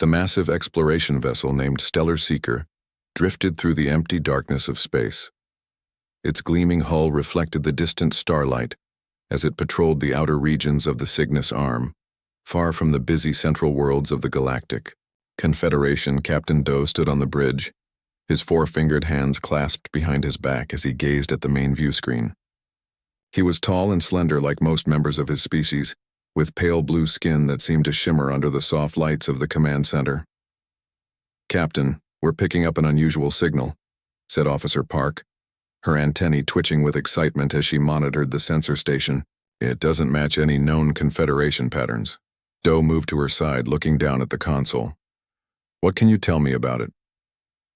The massive exploration vessel named Stellar Seeker drifted through the empty darkness of space. Its gleaming hull reflected the distant starlight as it patrolled the outer regions of the Cygnus Arm, far from the busy central worlds of the Galactic. Confederation Captain Doe stood on the bridge, his four-fingered hands clasped behind his back as he gazed at the main view screen. He was tall and slender like most members of his species, with pale blue skin that seemed to shimmer under the soft lights of the command center. "Captain, we're picking up an unusual signal," said Officer Park, her antennae twitching with excitement as she monitored the sensor station. "It doesn't match any known Confederation patterns." Doe moved to her side, looking down at the console. "What can you tell me about it?"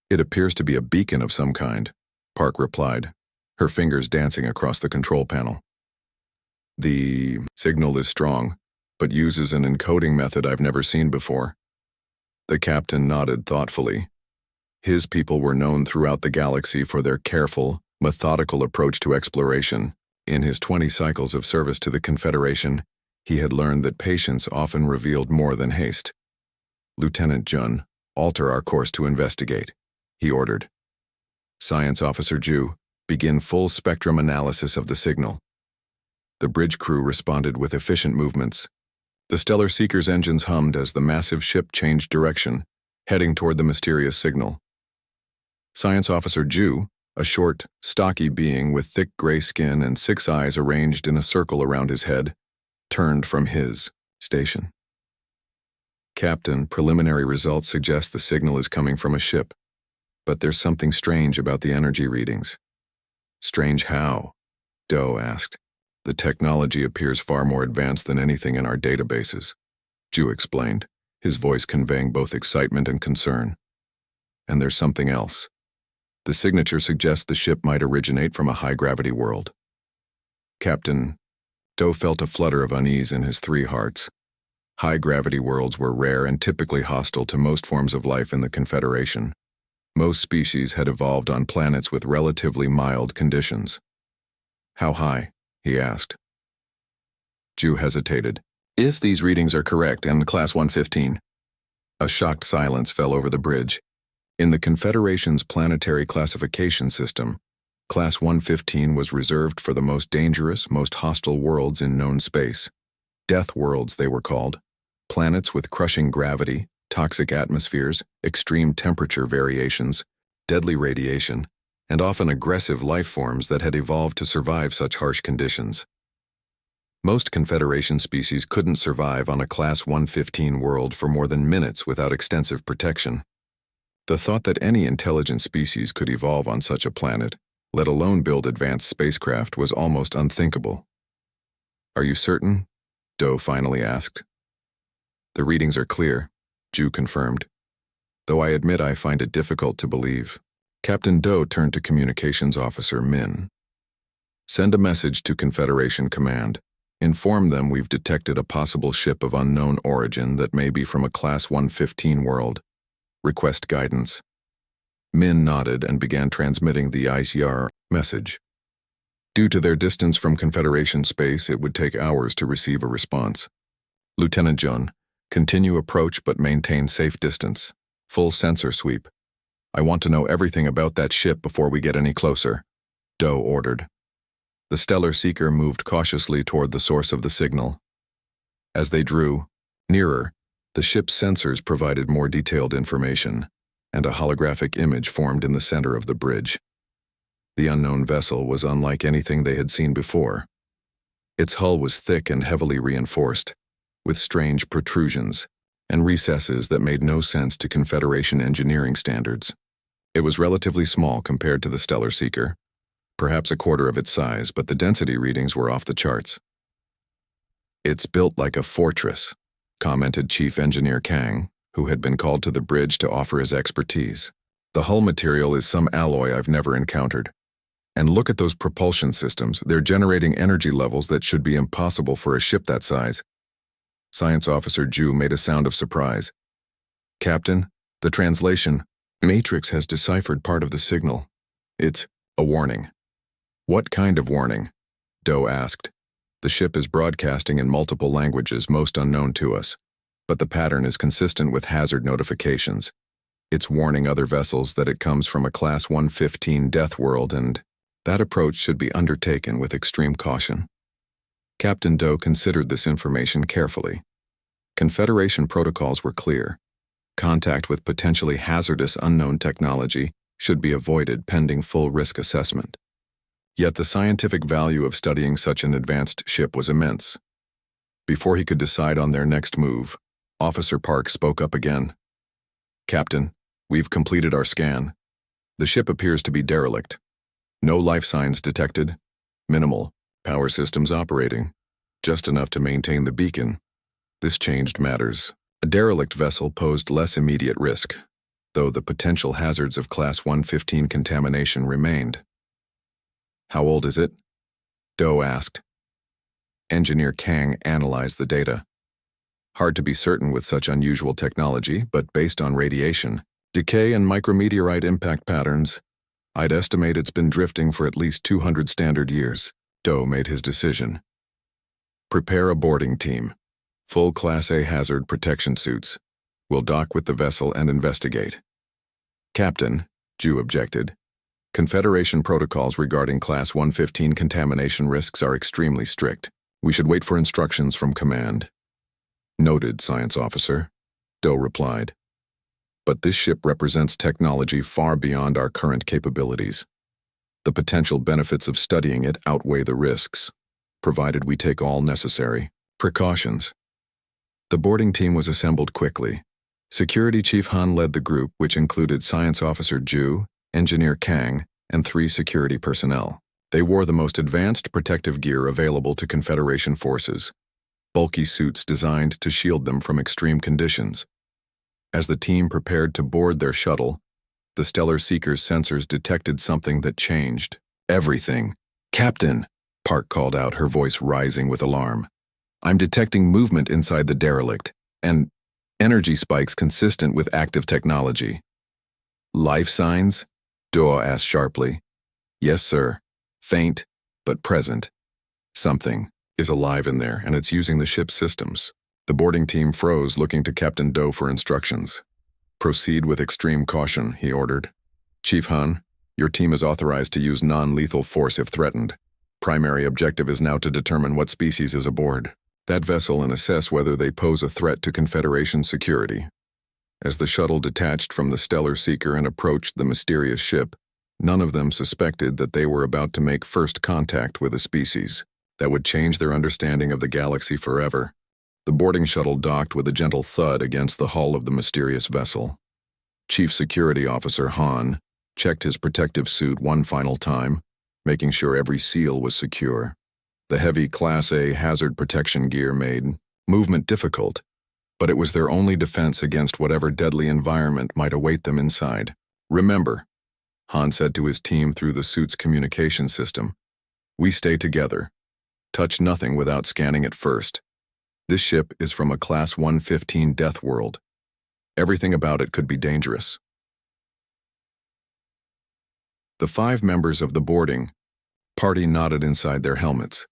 "It appears to be a beacon of some kind," Park replied, her fingers dancing across the control panel. "The signal is strong, but uses an encoding method I've never seen before." The captain nodded thoughtfully. His people were known throughout the galaxy for their careful, methodical approach to exploration. In his 20 cycles of service to the Confederation, he had learned that patience often revealed more than haste. "Lieutenant Jun, alter our course to investigate," he ordered. "Science Officer Ju, begin full spectrum analysis of the signal." The bridge crew responded with efficient movements. The Stellar Seeker's engines hummed as the massive ship changed direction, heading toward the mysterious signal. Science Officer Ju, a short, stocky being with thick gray skin and 6 eyes arranged in a circle around his head, turned from his station. "Captain, preliminary results suggest the signal is coming from a ship, but there's something strange about the energy readings." "Strange how?" Doe asked. "The technology appears far more advanced than anything in our databases," Ju explained, his voice conveying both excitement and concern. "And there's something else. The signature suggests the ship might originate from a high-gravity world." "Captain," Doe felt a flutter of unease in his 3 hearts. High-gravity worlds were rare and typically hostile to most forms of life in the Confederation. Most species had evolved on planets with relatively mild conditions. "How high?" he asked. Ju hesitated. "If these readings are correct and Class 115. A shocked silence fell over the bridge. In the Confederation's planetary classification system, Class 115 was reserved for the most dangerous, most hostile worlds in known space. Death worlds, they were called. Planets with crushing gravity, toxic atmospheres, extreme temperature variations, deadly radiation, and often aggressive life forms that had evolved to survive such harsh conditions. Most Confederation species couldn't survive on a Class 115 world for more than minutes without extensive protection. The thought that any intelligent species could evolve on such a planet, let alone build advanced spacecraft, was almost unthinkable. "Are you certain?" Doe finally asked. "The readings are clear," Ju confirmed, "though I admit I find it difficult to believe." Captain Doe turned to Communications Officer Min. "Send a message to Confederation Command. Inform them we've detected a possible ship of unknown origin that may be from a Class 115 world. Request guidance." Min nodded and began transmitting the ICR message. Due to their distance from Confederation space, it would take hours to receive a response. "Lieutenant Jun, continue approach but maintain safe distance. Full sensor sweep. I want to know everything about that ship before we get any closer," Doe ordered. The Stellar Seeker moved cautiously toward the source of the signal. As they drew nearer, the ship's sensors provided more detailed information, and a holographic image formed in the center of the bridge. The unknown vessel was unlike anything they had seen before. Its hull was thick and heavily reinforced, with strange protrusions and recesses that made no sense to Confederation engineering standards. It was relatively small compared to the Stellar Seeker, perhaps a quarter of its size, but the density readings were off the charts. "It's built like a fortress," commented Chief Engineer Kang, who had been called to the bridge to offer his expertise. "The hull material is some alloy I've never encountered. And look at those propulsion systems. They're generating energy levels that should be impossible for a ship that size." Science Officer Ju made a sound of surprise. "Captain, the translation matrix has deciphered part of the signal. It's a warning." "What kind of warning?" Doe asked. "The ship is broadcasting in multiple languages, most unknown to us. but the pattern is consistent with hazard notifications. It's warning other vessels that it comes from a Class 115 death world, and that approach should be undertaken with extreme caution. Captain Doe considered this information carefully. Confederation protocols were clear. Contact with potentially hazardous unknown technology should be avoided pending full risk assessment. Yet the scientific value of studying such an advanced ship was immense. Before he could decide on their next move, Officer Park spoke up again. "Captain, we've completed our scan. The ship appears to be derelict. No life signs detected. Minimal. Power systems operating. Just enough to maintain the beacon." This changed matters. A derelict vessel posed less immediate risk, though the potential hazards of Class 115 contamination remained. "How old is it?" Doe asked. Engineer Kang analyzed the data. "Hard to be certain with such unusual technology, but based on radiation, decay and micrometeorite impact patterns, I'd estimate it's been drifting for at least 200 standard years." Doe made his decision. "Prepare a boarding team. Full Class A hazard protection suits. We'll dock with the vessel and investigate." "Captain," Ju objected, "Confederation protocols regarding Class 115 contamination risks are extremely strict. We should wait for instructions from command." "Noted, Science Officer," Doe replied. "But this ship represents technology far beyond our current capabilities. The potential benefits of studying it outweigh the risks, provided we take all necessary precautions." The boarding team was assembled quickly. Security Chief Han led the group, which included Science Officer Ju, Engineer Kang, and 3 security personnel. They wore the most advanced protective gear available to Confederation forces, bulky suits designed to shield them from extreme conditions. As the team prepared to board their shuttle, the Stellar Seeker's sensors detected something that changed everything. "Captain," Park called out, her voice rising with alarm. "I'm detecting movement inside the derelict, and energy spikes consistent with active technology." "Life signs?" Doe asked sharply. "Yes, sir. Faint, but present. Something is alive in there, and it's using the ship's systems." The boarding team froze, looking to Captain Doe for instructions. "Proceed with extreme caution," he ordered. "Chief Han, your team is authorized to use non-lethal force if threatened. Primary objective is now to determine what species is aboard that vessel and assess whether they pose a threat to Confederation security." As the shuttle detached from the Stellar Seeker and approached the mysterious ship, none of them suspected that they were about to make first contact with a species that would change their understanding of the galaxy forever. The boarding shuttle docked with a gentle thud against the hull of the mysterious vessel. Chief Security Officer Han checked his protective suit one final time, making sure every seal was secure. The heavy Class A hazard protection gear made movement difficult, but it was their only defense against whatever deadly environment might await them inside. "Remember," Han said to his team through the suit's communication system, "we stay together. Touch nothing without scanning it first. This ship is from a Class 115 death world. Everything about it could be dangerous." The 5 members of the boarding party nodded inside their helmets.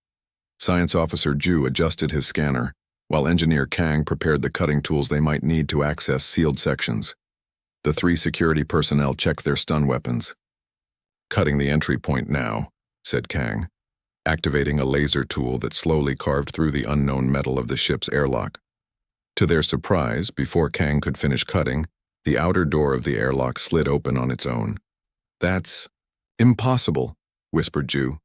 Science Officer Ju adjusted his scanner, while Engineer Kang prepared the cutting tools they might need to access sealed sections. The 3 security personnel checked their stun weapons. "Cutting the entry point now," said Kang, activating a laser tool that slowly carved through the unknown metal of the ship's airlock. To their surprise, before Kang could finish cutting, the outer door of the airlock slid open on its own. "That's impossible," whispered Ju.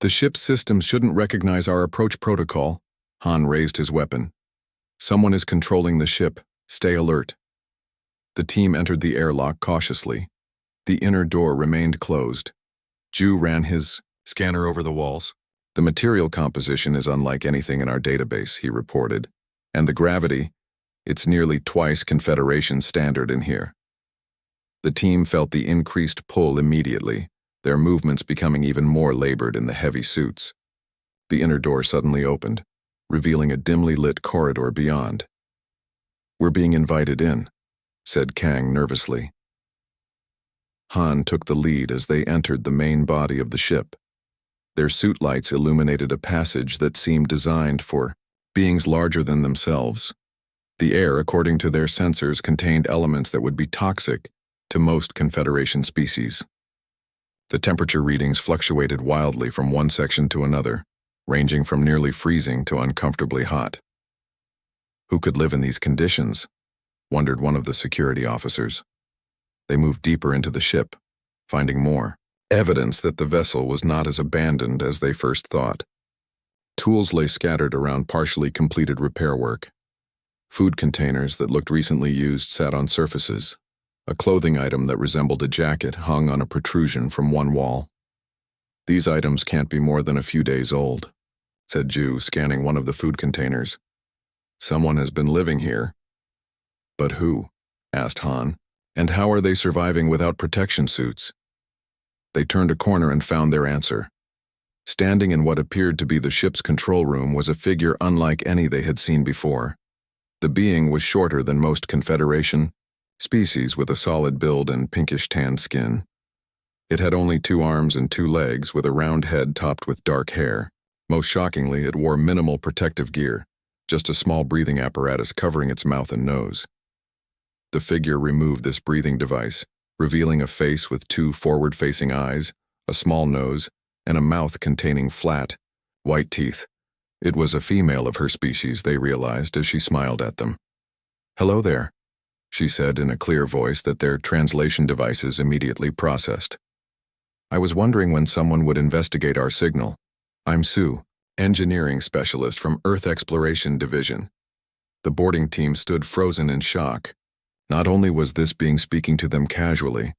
"The ship's systems shouldn't recognize our approach protocol." Han raised his weapon. "Someone is controlling the ship. Stay alert." The team entered the airlock cautiously. The inner door remained closed. Ju ran his scanner over the walls. "The material composition is unlike anything in our database," he reported. "And the gravity, it's nearly twice Confederation standard in here." The team felt the increased pull immediately, their movements becoming even more labored in the heavy suits. The inner door suddenly opened, revealing a dimly lit corridor beyond. "We're being invited in," said Kang nervously. Han took the lead as they entered the main body of the ship. Their suit lights illuminated a passage that seemed designed for beings larger than themselves. The air, according to their sensors, contained elements that would be toxic to most Confederation species. The temperature readings fluctuated wildly from one section to another, ranging from nearly freezing to uncomfortably hot. Who could live in these conditions? Wondered one of the security officers. They moved deeper into the ship, finding more evidence that the vessel was not as abandoned as they first thought. Tools lay scattered around partially completed repair work. Food containers that looked recently used sat on surfaces. A clothing item that resembled a jacket hung on a protrusion from one wall. "These items can't be more than a few days old," said Ju, scanning one of the food containers. "Someone has been living here." "But who?" asked Han. "And how are they surviving without protection suits?" They turned a corner and found their answer. Standing in what appeared to be the ship's control room was a figure unlike any they had seen before. The being was shorter than most Confederation species, with a solid build and pinkish tan skin. It had only 2 arms and 2 legs, with a round head topped with dark hair. Most shockingly, it wore minimal protective gear, just a small breathing apparatus covering its mouth and nose. The figure removed this breathing device, revealing a face with 2 forward-facing eyes, a small nose, and a mouth containing flat, white teeth. It was a female of her species, they realized as she smiled at them. "Hello there," she said in a clear voice that their translation devices immediately processed. "I was wondering when someone would investigate our signal. I'm Sue, engineering specialist from Earth Exploration Division." The boarding team stood frozen in shock. Not only was this being speaking to them casually,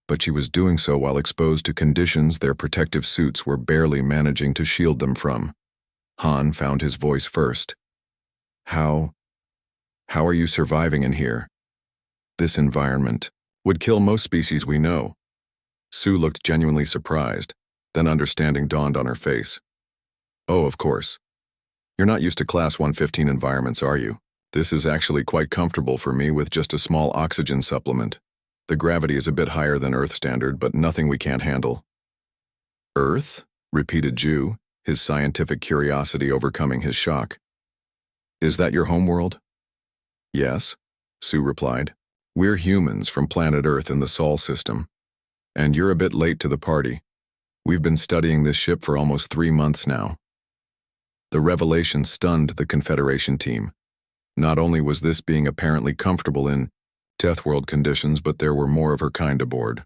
but she was doing so while exposed to conditions their protective suits were barely managing to shield them from. Han found his voice first. How are you surviving in here? This environment would kill most species we know." Sue looked genuinely surprised, then understanding dawned on her face. "Oh, of course. You're not used to Class 115 environments, are you? This is actually quite comfortable for me with just a small oxygen supplement. The gravity is a bit higher than Earth standard, but nothing we can't handle." "Earth?" repeated Ju, his scientific curiosity overcoming his shock. "Is that your homeworld?" "Yes," Sue replied. "We're humans from planet Earth in the Sol system. And you're a bit late to the party. We've been studying this ship for almost 3 months now." The revelation stunned the Confederation team. Not only was this being apparently comfortable in Death World conditions, but there were more of her kind aboard.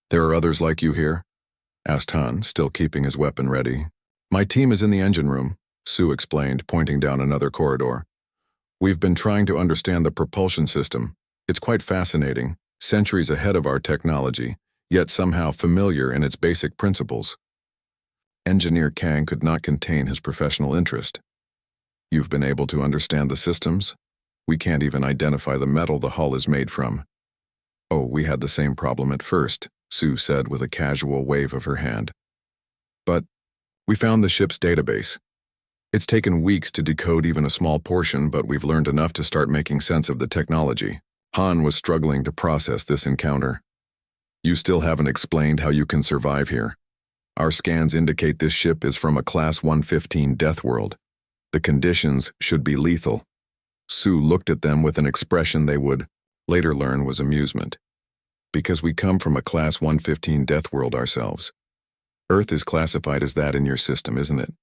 "There are others like you here?" asked Han, still keeping his weapon ready. "My team is in the engine room," Sue explained, pointing down another corridor. "We've been trying to understand the propulsion system. It's quite fascinating, centuries ahead of our technology, yet somehow familiar in its basic principles." Engineer Kang could not contain his professional interest. "You've been able to understand the systems? We can't even identify the metal the hull is made from." "Oh, we had the same problem at first," Sue said with a casual wave of her hand. "But we found the ship's database. It's taken weeks to decode even a small portion, but we've learned enough to start making sense of the technology." Han was struggling to process this encounter. "You still haven't explained how you can survive here. Our scans indicate this ship is from a Class 115 Death World. The conditions should be lethal." Sue looked at them with an expression they would later learn was amusement. "Because we come from a Class 115 Death World ourselves. Earth is classified as that in your system, isn't it?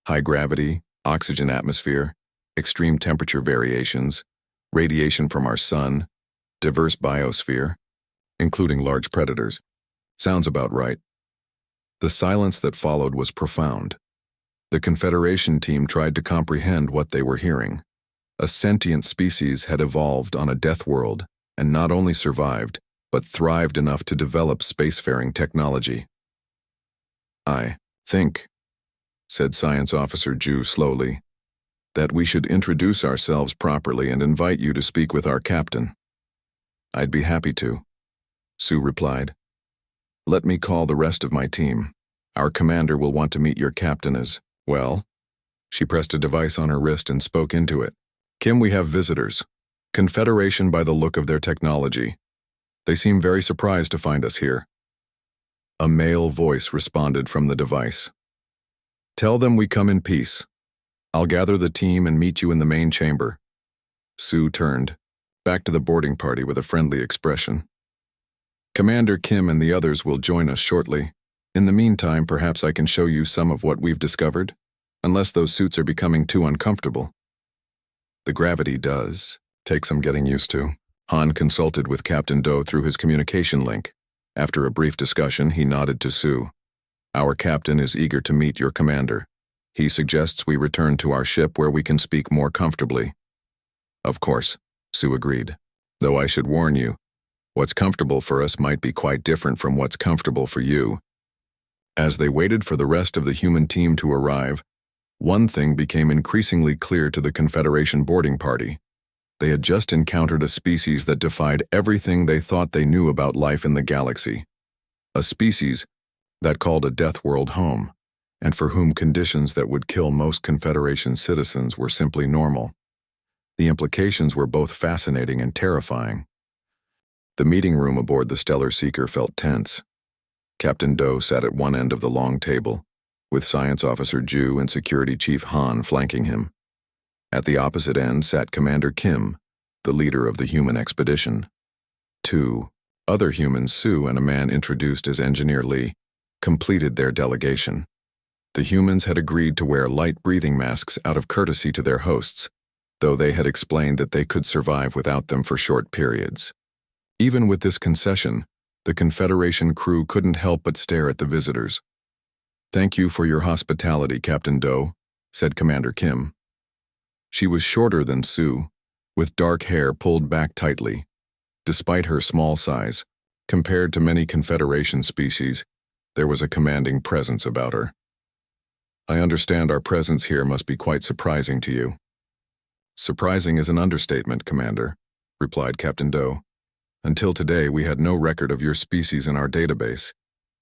High gravity, oxygen atmosphere, extreme temperature variations, radiation from our sun, diverse biosphere, including large predators. Sounds about right." The silence that followed was profound. The Confederation team tried to comprehend what they were hearing. A sentient species had evolved on a death world and not only survived, but thrived enough to develop spacefaring technology. "I think," said Science Officer Ju slowly, "that we should introduce ourselves properly and invite you to speak with our captain." "I'd be happy to," Sue replied. "Let me call the rest of my team. Our commander will want to meet your captain as well." She pressed a device on her wrist and spoke into it. "Kim, we have visitors. Confederation by the look of their technology. They seem very surprised to find us here." A male voice responded from the device. "Tell them we come in peace. I'll gather the team and meet you in the main chamber." Sue turned, back to the boarding party with a friendly expression. Commander Kim and the others will join us shortly. In the meantime, perhaps I can show you some of what we've discovered, unless those suits are becoming too uncomfortable. The gravity does take some getting used to. Han consulted with Captain Do through his communication link. After a brief discussion, he nodded to Sue. Our captain is eager to meet your commander. He suggests we return to our ship where we can speak more comfortably. Of course, Sue agreed. Though I should warn you, what's comfortable for us might be quite different from what's comfortable for you. As they waited for the rest of the human team to arrive, one thing became increasingly clear to the Confederation boarding party. They had just encountered a species that defied everything they thought they knew about life in the galaxy. A species that called a death world home, and for whom conditions that would kill most Confederation citizens were simply normal. The implications were both fascinating and terrifying. The meeting room aboard the Stellar Seeker felt tense. Captain Do sat at one end of the long table, with Science Officer Ju and Security Chief Han flanking him. At the opposite end sat Commander Kim, the leader of the human expedition. Two other humans, Sue and a man introduced as Engineer Lee, completed their delegation. The humans had agreed to wear light breathing masks out of courtesy to their hosts, though they had explained that they could survive without them for short periods. Even with this concession, the Confederation crew couldn't help but stare at the visitors. "Thank you for your hospitality, Captain Do," said Commander Kim. She was shorter than Sue, with dark hair pulled back tightly. Despite her small size, compared to many Confederation species, there was a commanding presence about her. "I understand our presence here must be quite surprising to you." "Surprising is an understatement, Commander," replied Captain Do. "Until today, we had no record of your species in our database,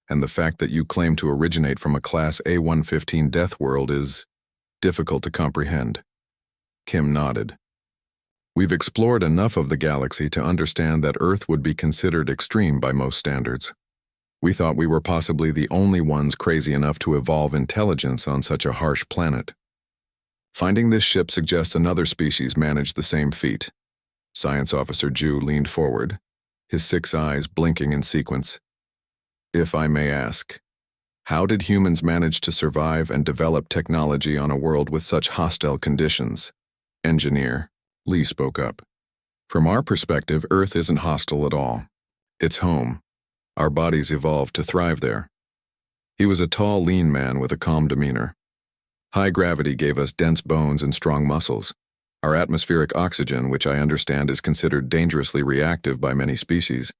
and the fact that you claim to originate from a Class A115 death world is difficult to comprehend." Kim nodded. "We've explored enough of the galaxy to understand that Earth would be considered extreme by most standards. We thought we were possibly the only ones crazy enough to evolve intelligence on such a harsh planet. Finding this ship suggests another species managed the same feat." Science Officer Ju leaned forward, his 6 eyes blinking in sequence. "If I may ask, how did humans manage to survive and develop technology on a world with such hostile conditions?" Engineer Lee spoke up. "From our perspective, Earth isn't hostile at all. It's home. Our bodies evolved to thrive there." He was a tall, lean man with a calm demeanor. "High gravity gave us dense bones and strong muscles. Our atmospheric oxygen, which I understand is considered dangerously reactive by many species,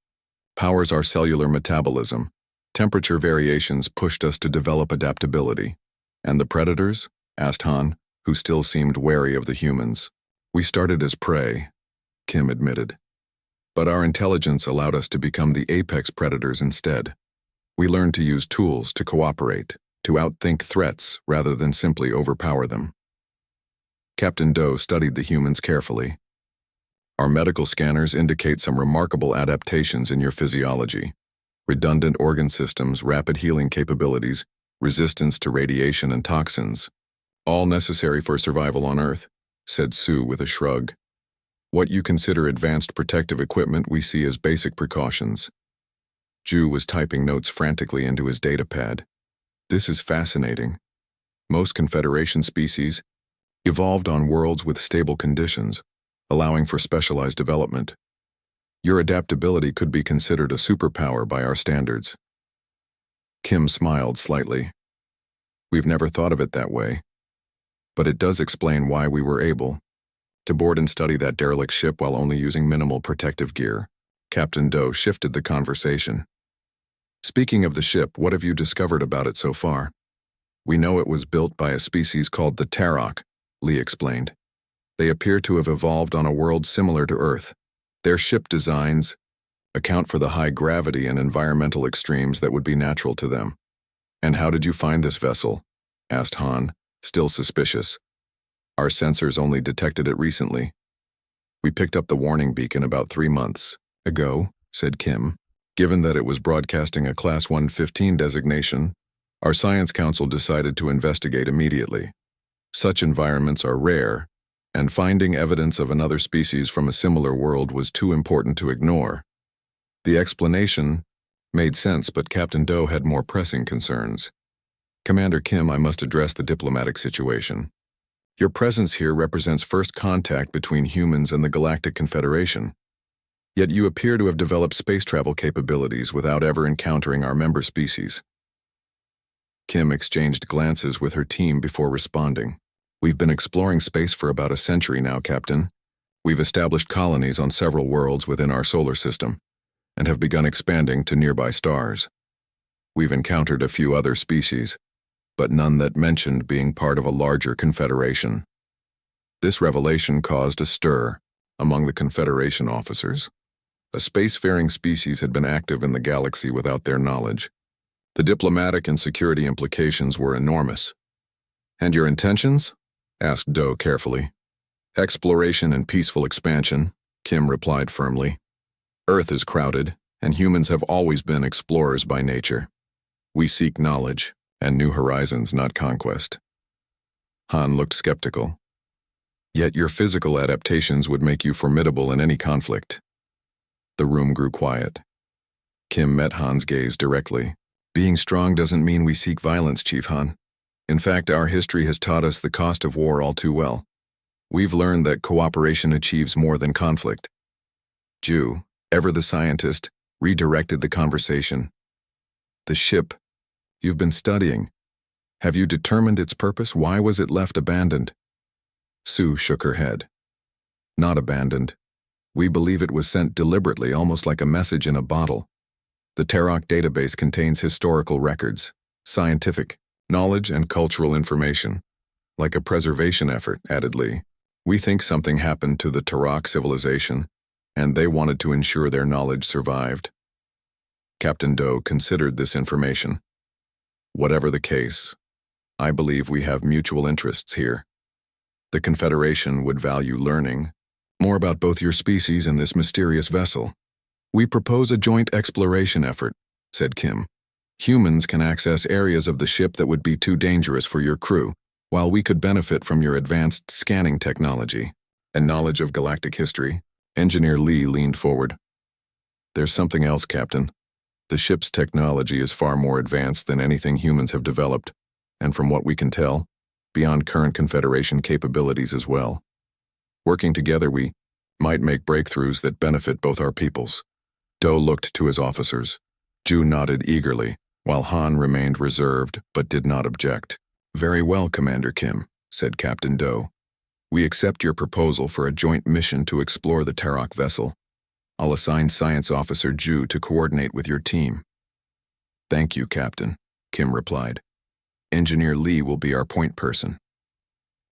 powers our cellular metabolism. Temperature variations pushed us to develop adaptability." "And the predators?" asked Han, who still seemed wary of the humans. "We started as prey," Kim admitted. "But our intelligence allowed us to become the apex predators instead. We learned to use tools to cooperate, to outthink threats rather than simply overpower them." Captain Do studied the humans carefully. "Our medical scanners indicate some remarkable adaptations in your physiology. Redundant organ systems, rapid healing capabilities, resistance to radiation and toxins. All necessary for survival on Earth," said Sue with a shrug. "What you consider advanced protective equipment we see as basic precautions." Ju was typing notes frantically into his datapad. "This is fascinating. Most Confederation species evolved on worlds with stable conditions, allowing for specialized development. Your adaptability could be considered a superpower by our standards." Kim smiled slightly. "We've never thought of it that way. But it does explain why we were able to board and study that derelict ship while only using minimal protective gear." Captain Do shifted the conversation. "Speaking of the ship, what have you discovered about it so far?" "We know it was built by a species called the Tarok," Lee explained. "They appear to have evolved on a world similar to Earth. Their ship designs account for the high gravity and environmental extremes that would be natural to them." "And how did you find this vessel?" asked Han, still suspicious. "Our sensors only detected it recently. We picked up the warning beacon about 3 months ago," said Kim. "Given that it was broadcasting a Class 115 designation, our Science Council decided to investigate immediately. Such environments are rare, and finding evidence of another species from a similar world was too important to ignore. The explanation made sense, but Captain Doe had more pressing concerns. Commander Kim, I must address the diplomatic situation. Your presence here represents first contact between humans and the Galactic Confederation. Yet you appear to have developed space travel capabilities without ever encountering our member species. Kim exchanged glances with her team before responding. We've been exploring space for about a century now, Captain. We've established colonies on several worlds within our solar system, and have begun expanding to nearby stars. We've encountered a few other species, but none that mentioned being part of a larger confederation. This revelation caused a stir among the Confederation officers. A spacefaring species had been active in the galaxy without their knowledge. The diplomatic and security implications were enormous. And your intentions? Asked Doe carefully. Exploration and peaceful expansion, Kim replied firmly. Earth is crowded, and humans have always been explorers by nature. We seek knowledge and new horizons, not conquest. Han looked skeptical. Yet your physical adaptations would make you formidable in any conflict. The room grew quiet. Kim met Han's gaze directly. Being strong doesn't mean we seek violence, Chief Han. In fact, our history has taught us the cost of war all too well. We've learned that cooperation achieves more than conflict. Ju, ever the scientist, redirected the conversation. The ship you've been studying. Have you determined its purpose? Why was it left abandoned? Sue shook her head. Not abandoned. We believe it was sent deliberately, almost like a message in a bottle. The Terok database contains historical records, scientific knowledge, and cultural information. Like a preservation effort, added Lee. We think something happened to the Terok civilization, and they wanted to ensure their knowledge survived. Captain Doe considered this information. Whatever the case, I believe we have mutual interests here. The Confederation would value learning more about both your species and this mysterious vessel. We propose a joint exploration effort, said Kim. Humans can access areas of the ship that would be too dangerous for your crew, while we could benefit from your advanced scanning technology and knowledge of galactic history. Engineer Lee leaned forward. There's something else, Captain. The ship's technology is far more advanced than anything humans have developed, and from what we can tell, beyond current Confederation capabilities as well. Working together, we might make breakthroughs that benefit both our peoples. Doe looked to his officers. Ju nodded eagerly, while Han remained reserved but did not object. Very well, Commander Kim, said Captain Doe. We accept your proposal for a joint mission to explore the Terok vessel. I'll assign Science Officer Ju to coordinate with your team. Thank you, Captain, Kim replied. Engineer Lee will be our point person.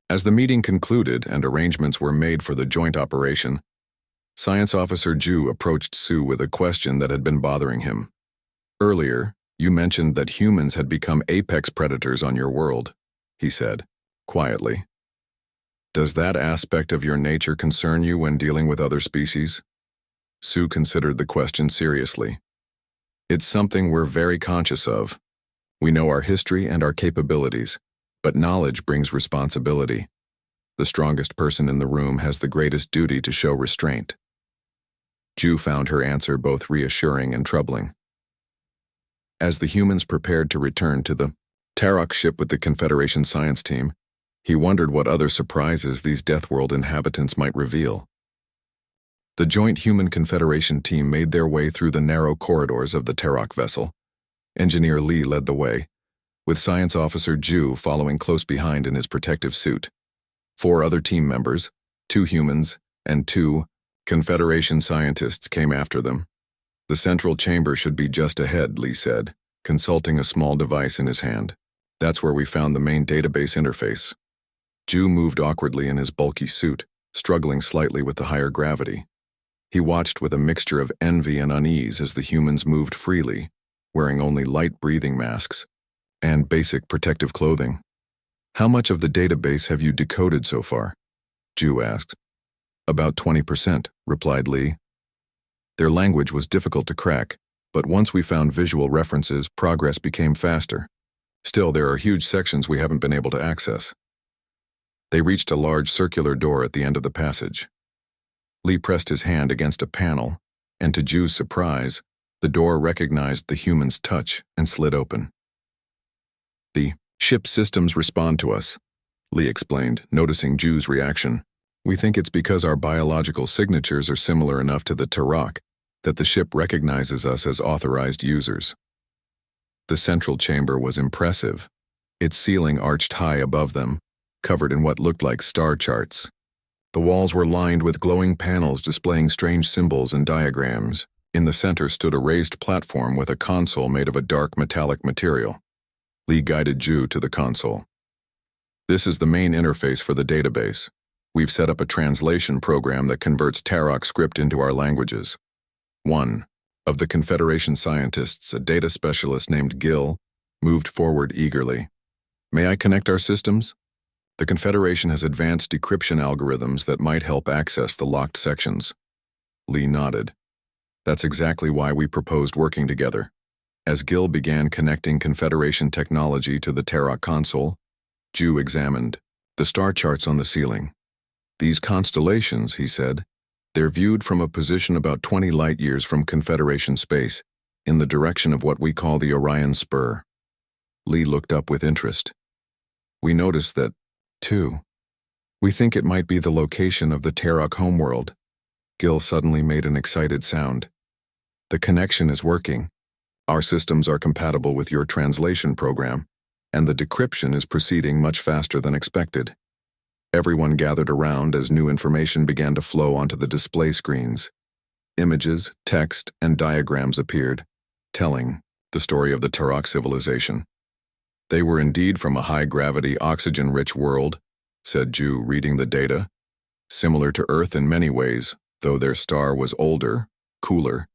As the meeting concluded and arrangements were made for the joint operation, Science Officer Ju approached Sue with a question that had been bothering him. Earlier, you mentioned that humans had become apex predators on your world, he said, quietly. Does that aspect of your nature concern you when dealing with other species? Sue considered the question seriously. It's something we're very conscious of. We know our history and our capabilities, but knowledge brings responsibility. The strongest person in the room has the greatest duty to show restraint. Ju found her answer both reassuring and troubling. As the humans prepared to return to the Terok ship with the Confederation science team, he wondered what other surprises these Deathworld inhabitants might reveal. The joint Human Confederation team made their way through the narrow corridors of the Terok vessel. Engineer Lee led the way, with Science Officer Ju following close behind in his protective suit. 4 other team members, 2 humans, and 2 Confederation scientists came after them. The central chamber should be just ahead, Lee said, consulting a small device in his hand. That's where we found the main database interface. Ju moved awkwardly in his bulky suit, struggling slightly with the higher gravity. He watched with a mixture of envy and unease as the humans moved freely, wearing only light breathing masks and basic protective clothing. How much of the database have you decoded so far? Ju asked. About 20%, replied Lee. Their language was difficult to crack, but once we found visual references, progress became faster. Still, there are huge sections we haven't been able to access. They reached a large circular door at the end of the passage. Lee pressed his hand against a panel, and to Ju's surprise, the door recognized the human's touch and slid open. "The ship's systems respond to us," Lee explained, noticing Ju's reaction. "We think it's because our biological signatures are similar enough to the Turok that the ship recognizes us as authorized users." The central chamber was impressive, its ceiling arched high above them, covered in what looked like star charts. The walls were lined with glowing panels displaying strange symbols and diagrams. In the center stood a raised platform with a console made of a dark metallic material. Lee guided Ju to the console. "This is the main interface for the database. We've set up a translation program that converts Tarok script into our languages." One of the Confederation scientists, a data specialist named Gil, moved forward eagerly. "May I connect our systems? The Confederation has advanced decryption algorithms that might help access the locked sections." Lee nodded. "That's exactly why we proposed working together." As Gil began connecting Confederation technology to the Tarok console, Ju examined the star charts on the ceiling. "These constellations," he said, "they're viewed from a position about 20 light-years from Confederation space, in the direction of what we call the Orion Spur." Lee looked up with interest. "We noticed that, too. We think it might be the location of the Tarok homeworld." Gil suddenly made an excited sound. "The connection is working. Our systems are compatible with your translation program, and the decryption is proceeding much faster than expected." Everyone gathered around as new information began to flow onto the display screens. Images, text, and diagrams appeared, telling the story of the Tarok civilization. "They were indeed from a high-gravity, oxygen-rich world," said Ju, reading the data. "Similar to Earth in many ways, though their star was older, cooler."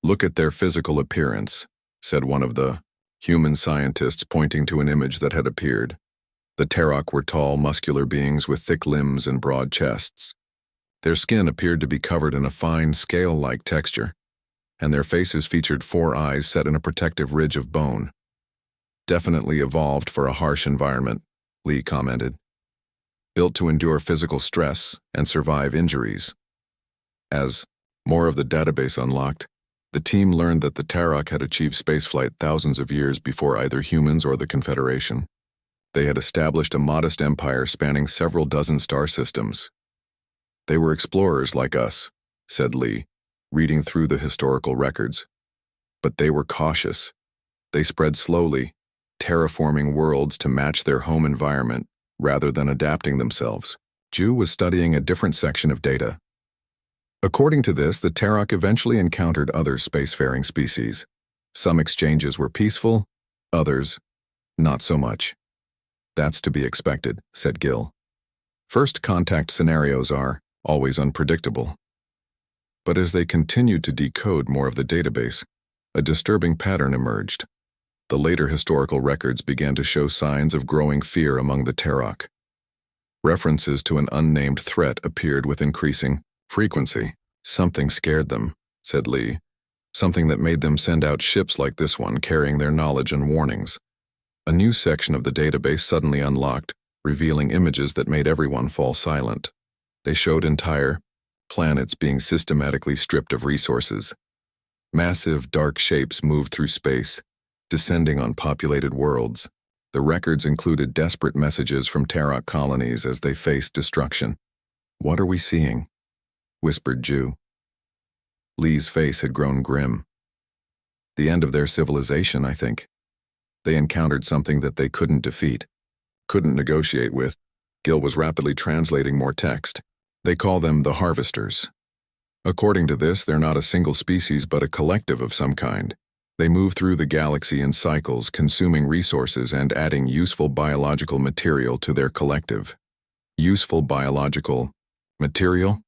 "Look at their physical appearance," said one of the human scientists, pointing to an image that had appeared. The Tarok were tall, muscular beings with thick limbs and broad chests. Their skin appeared to be covered in a fine, scale-like texture, and their faces featured 4 eyes set in a protective ridge of bone. "Definitely evolved for a harsh environment," Lee commented. "Built to endure physical stress and survive injuries." As more of the database unlocked, the team learned that the Tarok had achieved spaceflight thousands of years before either humans or the Confederation. They had established a modest empire spanning several dozen star systems. "They were explorers like us," said Lee, reading through the historical records. "But they were cautious. They spread slowly, terraforming worlds to match their home environment rather than adapting themselves." Ju was studying a different section of data. According to this, the Tarok eventually encountered other spacefaring species. Some exchanges were peaceful, others, not so much. "That's to be expected," said Gil. "First contact scenarios are always unpredictable." But as they continued to decode more of the database, a disturbing pattern emerged. The later historical records began to show signs of growing fear among the Tarok. References to an unnamed threat appeared with increasing frequency. "Something scared them," said Lee. "Something that made them send out ships like this one carrying their knowledge and warnings." A new section of the database suddenly unlocked, revealing images that made everyone fall silent. They showed entire planets being systematically stripped of resources. Massive, dark shapes moved through space, descending on populated worlds. The records included desperate messages from Tarok colonies as they faced destruction. "What are we seeing?" whispered Ju. Lee's face had grown grim. "The end of their civilization, I think. They encountered something that they couldn't defeat, couldn't negotiate with." Gil was rapidly translating more text. "They call them the Harvesters. According to this, they're not a single species but a collective of some kind. They move through the galaxy in cycles, consuming resources and adding useful biological material to their collective." "Useful biological material?"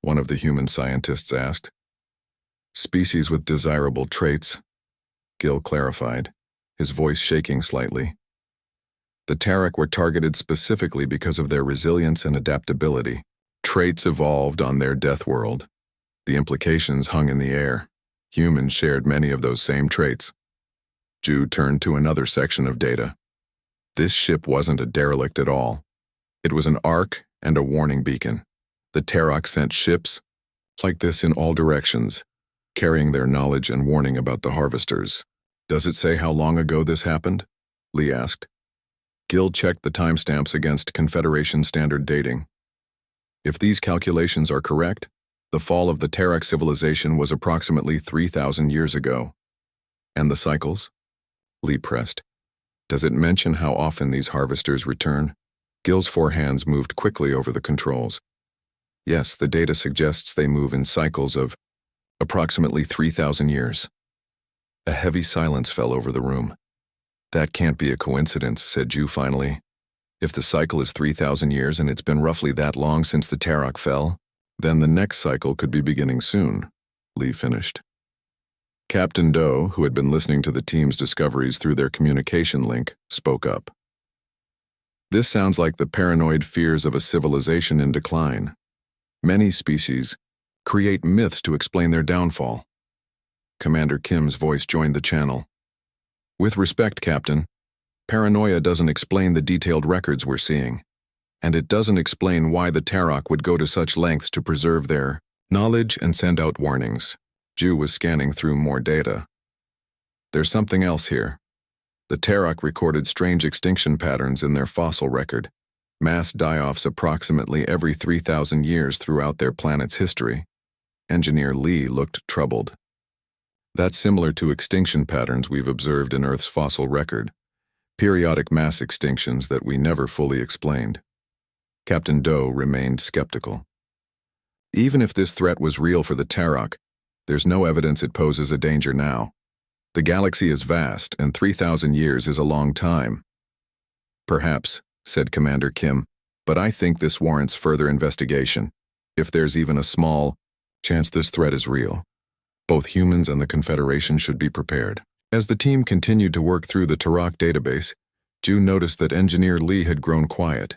one of the human scientists asked. "Species with desirable traits," Gil clarified, his voice shaking slightly. "The Tarok were targeted specifically because of their resilience and adaptability. Traits evolved on their death world. The implications hung in the air. Humans shared many of those same traits." Ju turned to another section of data. "This ship wasn't a derelict at all. It was an arc and a warning beacon. The Terok sent ships like this in all directions, carrying their knowledge and warning about the harvesters. Does it say how long ago this happened? Lee asked. Gil checked the timestamps against Confederation standard dating. If these calculations are correct, the fall of the Terok civilization was approximately 3,000 years ago. And the cycles? Lee pressed. Does it mention how often these harvesters return? Gil's four hands moved quickly over the controls. Yes, the data suggests they move in cycles of approximately 3,000 years. A heavy silence fell over the room. That can't be a coincidence, said Ju finally. If the cycle is 3,000 years and it's been roughly that long since the Terok fell, then the next cycle could be beginning soon, Lee finished. Captain Doe, who had been listening to the team's discoveries through their communication link, spoke up. This sounds like the paranoid fears of a civilization in decline. Many species create myths to explain their downfall. Commander Kim's voice joined the channel. With respect, Captain, paranoia doesn't explain the detailed records we're seeing, and it doesn't explain why the Terok would go to such lengths to preserve their knowledge and send out warnings. Ju was scanning through more data. There's something else here. The Terok recorded strange extinction patterns in their fossil record, mass die-offs approximately every 3,000 years throughout their planet's history. Engineer Lee looked troubled. That's similar to extinction patterns we've observed in Earth's fossil record, periodic mass extinctions that we never fully explained. Captain Doe remained skeptical. Even if this threat was real for the Terok, there's no evidence it poses a danger now. The galaxy is vast, and 3,000 years is a long time. Perhaps, said Commander Kim, but I think this warrants further investigation. If there's even a small chance this threat is real, both humans and the Confederation should be prepared. As the team continued to work through the Terok database, Ju noticed that Engineer Lee had grown quiet,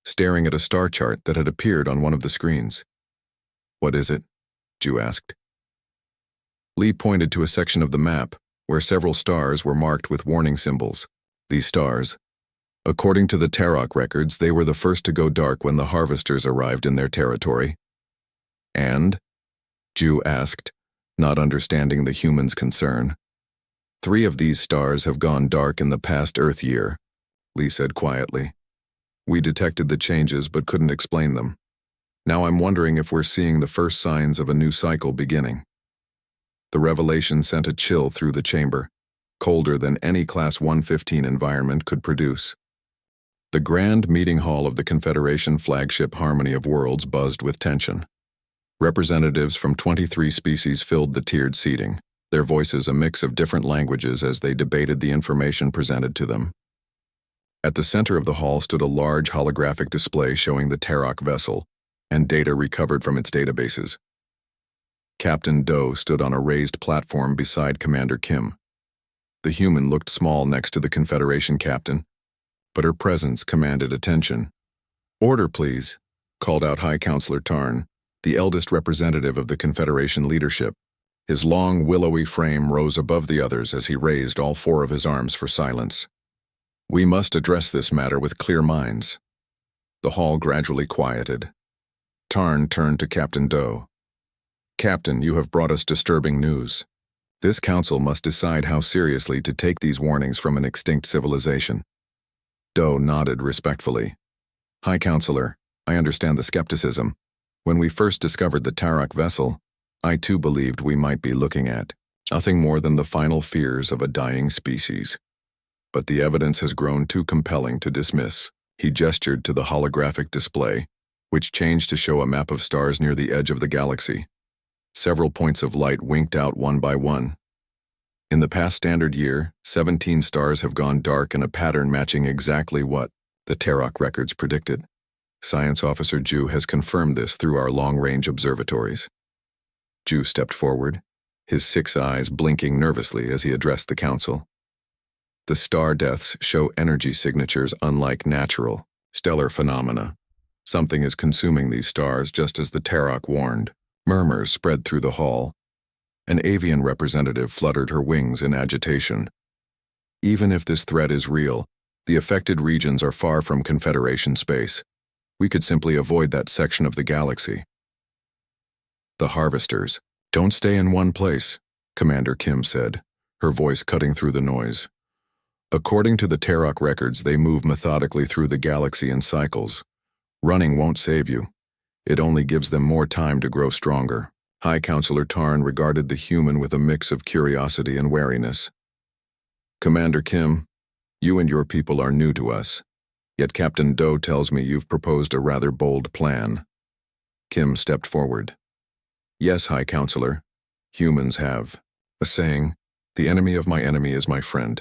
staring at a star chart that had appeared on one of the screens. What is it? Ju asked. Lee pointed to a section of the map where several stars were marked with warning symbols. These stars, according to the Terok records, they were the first to go dark when the harvesters arrived in their territory. And? Ju asked, not understanding the human's concern. 3 of these stars have gone dark in the past Earth year, Lee said quietly. We detected the changes but couldn't explain them. Now I'm wondering if we're seeing the first signs of a new cycle beginning. The revelation sent a chill through the chamber, colder than any Class 115 environment could produce. The grand meeting hall of the Confederation flagship Harmony of Worlds buzzed with tension. Representatives from 23 species filled the tiered seating, their voices a mix of different languages as they debated the information presented to them. At the center of the hall stood a large holographic display showing the Terok vessel and data recovered from its databases. Captain Doe stood on a raised platform beside Commander Kim. The human looked small next to the Confederation captain, but her presence commanded attention. Order, please, called out High Counselor Tarn, the eldest representative of the Confederation leadership. His long, willowy frame rose above the others as he raised all 4 of his arms for silence. We must address this matter with clear minds. The hall gradually quieted. Tarn turned to Captain Doe. Captain, you have brought us disturbing news. This council must decide how seriously to take these warnings from an extinct civilization. Doe nodded respectfully. High Counselor, I understand the skepticism. When we first discovered the Terok vessel, I too believed we might be looking at nothing more than the final fears of a dying species. But the evidence has grown too compelling to dismiss. He gestured to the holographic display, which changed to show a map of stars near the edge of the galaxy. Several points of light winked out one by one. In the past standard year, 17 stars have gone dark in a pattern matching exactly what the Terok records predicted. Science Officer Ju has confirmed this through our long-range observatories. Ju stepped forward, his 6 eyes blinking nervously as he addressed the council. The star deaths show energy signatures unlike natural, stellar phenomena. Something is consuming these stars just as the Terok warned. Murmurs spread through the hall. An avian representative fluttered her wings in agitation. Even if this threat is real, the affected regions are far from Confederation space. We could simply avoid that section of the galaxy. The harvesters. Don't stay in one place, Commander Kim said, her voice cutting through the noise. According to the Terok records, they move methodically through the galaxy in cycles. Running won't save you. It only gives them more time to grow stronger. High Counselor Tarn regarded the human with a mix of curiosity and wariness. Commander Kim, you and your people are new to us, yet Captain Do tells me you've proposed a rather bold plan. Kim stepped forward. Yes, High Counselor. Humans have a saying, the enemy of my enemy is my friend.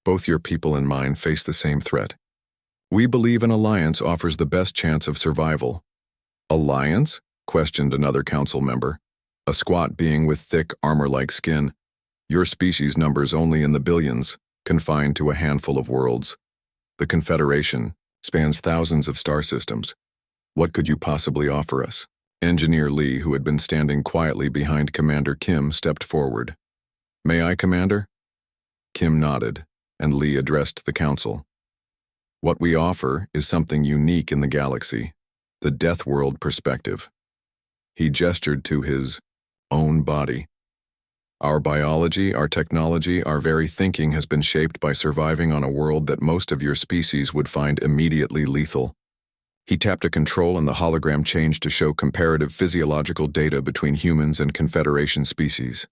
Both your people and mine face the same threat. We believe an alliance offers the best chance of survival. Alliance? Questioned another council member, a squat being with thick, armor-like skin. Your species numbers only in the billions, confined to a handful of worlds. The Confederation spans thousands of star systems. What could you possibly offer us? Engineer Lee, who had been standing quietly behind Commander Kim, stepped forward. May I, Commander? Kim nodded, and Lee addressed the council. What we offer is something unique in the galaxy, the Death World perspective. He gestured to his own body. Our biology, our technology, our very thinking has been shaped by surviving on a world that most of your species would find immediately lethal. He tapped a control and the hologram changed to show comparative physiological data between humans and Confederation species.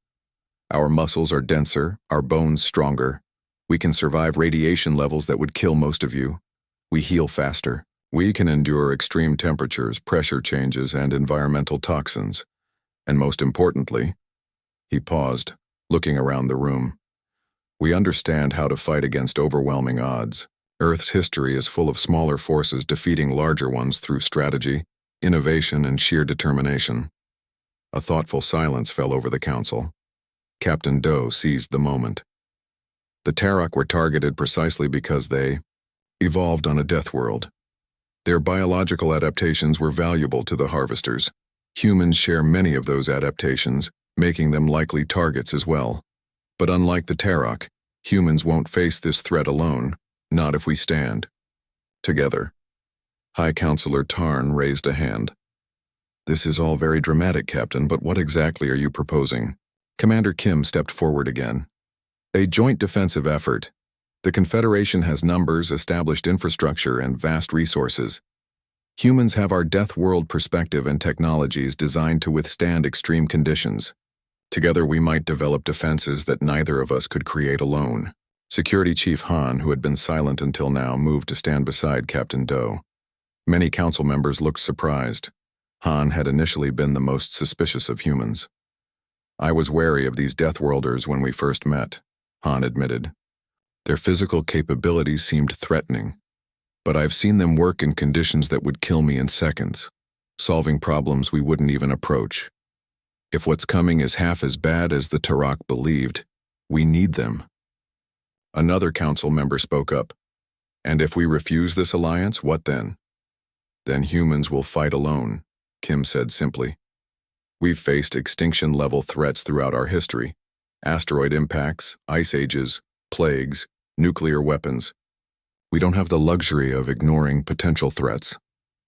Our muscles are denser, our bones stronger. We can survive radiation levels that would kill most of you. We heal faster. We can endure extreme temperatures, pressure changes, and environmental toxins. And most importantly, he paused, looking around the room. We understand how to fight against overwhelming odds. Earth's history is full of smaller forces defeating larger ones through strategy, innovation, and sheer determination. A thoughtful silence fell over the council. Captain Do seized the moment. The Terok were targeted precisely because they evolved on a death world. Their biological adaptations were valuable to the harvesters. Humans share many of those adaptations, making them likely targets as well. But unlike the Terok, humans won't face this threat alone, not if we stand together. High Counselor Tarn raised a hand. This is all very dramatic, Captain, but what exactly are you proposing? Commander Kim stepped forward again. A joint defensive effort. The Confederation has numbers, established infrastructure, and vast resources. Humans have our Death World perspective and technologies designed to withstand extreme conditions. Together we might develop defenses that neither of us could create alone. Security Chief Han, who had been silent until now, moved to stand beside Captain Do. Many council members looked surprised. Han had initially been the most suspicious of humans. I was wary of these Deathworlders when we first met, Han admitted. Their physical capabilities seemed threatening, but I've seen them work in conditions that would kill me in seconds, solving problems we wouldn't even approach. If what's coming is half as bad as the Terok believed, we need them. Another council member spoke up. And if we refuse this alliance, what then? Then humans will fight alone, Kim said simply. We've faced extinction-level threats throughout our history. Asteroid impacts, ice ages, plagues, nuclear weapons. We don't have the luxury of ignoring potential threats,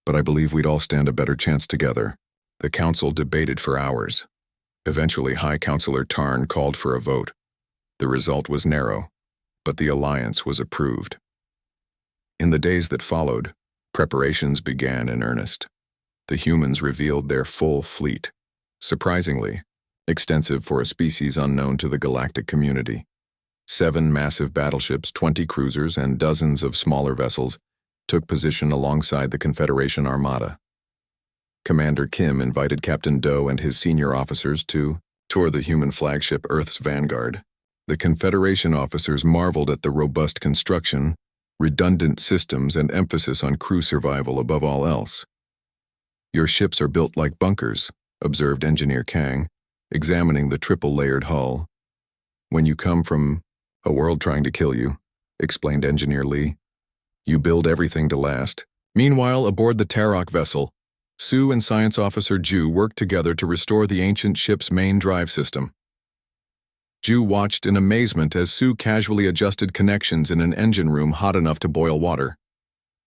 but I believe we'd all stand a better chance together. The council debated for hours. Eventually, High Counselor Tarn called for a vote. The result was narrow, but the alliance was approved. In the days that followed, preparations began in earnest. The humans revealed their full fleet, surprisingly extensive for a species unknown to the galactic community. 7 massive battleships, 20 cruisers, and dozens of smaller vessels took position alongside the Confederation Armada. Commander Kim invited Captain Do and his senior officers to tour the human flagship Earth's Vanguard. The Confederation officers marveled at the robust construction, redundant systems, and emphasis on crew survival above all else. Your ships are built like bunkers, observed Engineer Kang, examining the triple-layered hull. When you come from a world trying to kill you, explained Engineer Lee, you build everything to last. Meanwhile, aboard the Terok vessel, Sue and Science Officer Ju worked together to restore the ancient ship's main drive system. Ju watched in amazement as Sue casually adjusted connections in an engine room hot enough to boil water.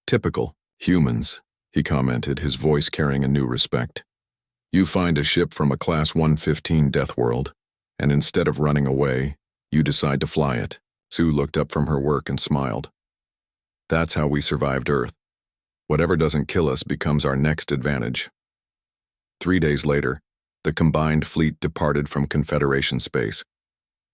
Typical humans, he commented, his voice carrying a new respect. You find a ship from a Class 115 death world, and instead of running away, you decide to fly it. Sue looked up from her work and smiled. That's how we survived Earth. Whatever doesn't kill us becomes our next advantage. 3 days later, the combined fleet departed from Confederation space.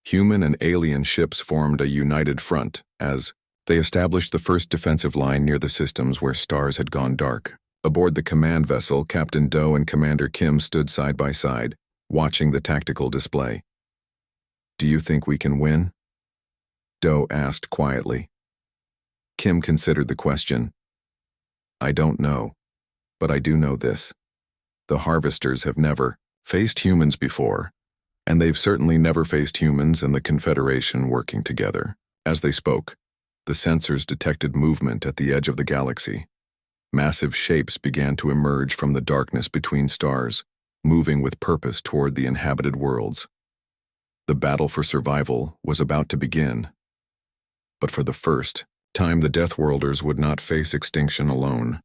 Human and alien ships formed a united front as they established the first defensive line near the systems where stars had gone dark. Aboard the command vessel, Captain Doe and Commander Kim stood side by side, watching the tactical display. Do you think we can win? Doe asked quietly. Kim considered the question. I don't know, but I do know this. The Harvesters have never faced humans before, and they've certainly never faced humans and the Confederation working together. As they spoke, the sensors detected movement at the edge of the galaxy. Massive shapes began to emerge from the darkness between stars, moving with purpose toward the inhabited worlds. The battle for survival was about to begin. But for the first time, the Deathworlders would not face extinction alone.